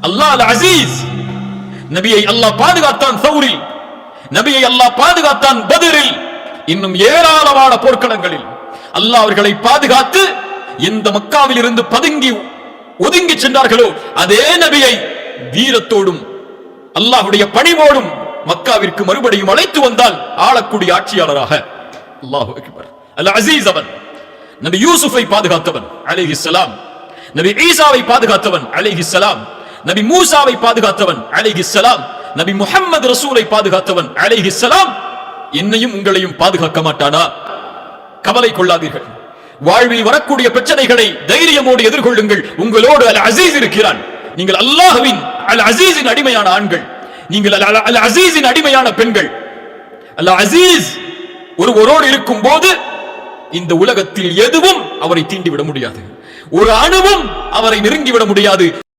அல்லாஹ் அல் அசீஸ். நபியை அல்லாஹ் பாதுகாத்தான் சௌரில், நபியை அல்லாஹ் பாதுகாத்தான் பத்ரில், இன்னும் ஏராளமான போர்க்களங்களில் அல்லாஹ் அவர்களை பாதுகாத்து எந்த மக்காவில் இருந்து பதுங்கி ஒதுங்கி சென்றார்களோ அதே நபியை வீரத்தோடும் அல்லாஹ்வுடைய பணிவோடும் மக்காவிற்கு மறுபடியும் அழைத்து வந்தால் ஆளக்கூடிய ஆட்சியாளராக. அல்லாஹு அக்பர். அல் அசீஸ் அவன். நபி யூசுஃபை பாதுகாத்தவன் அலைஹிஸ்ஸலாம், நபி ஈசாவை பாதுகாத்தவன் அலைஹிஸ்ஸலாம், நபி மூசாவை பாதுகாத்தவன் அலைஹிஸ்ஸலாம், நபி முஹம்மது ரசூலை பாதுகாத்தவன் அலைஹிஸ்ஸலாம். என்னையும் உங்களையும் பாதுகாக்க மாட்டானா? கவலை கொள்ளாதீர்கள். வாழ்வில் வரக்கூடிய பிரச்சனைகளை தைரியமோடு எதிர்கொள்ளுங்கள். உங்களோடு அல் அசீஸ் இருக்கிறான். நீங்கள் அல்லாஹ்வின் அல் அசீஸின் அடிமையான ஆண்கள், நீங்கள் அல் அசீஸின் அடிமையான பெண்கள். அல் அசீஸ் ஒருவரோடு இருக்கும் போது இந்த உலகத்தில் எதுவும் அவரை தீண்டிவிட முடியாது, ஒரு அணுவும் அவரை நெருங்கிவிட முடியாது.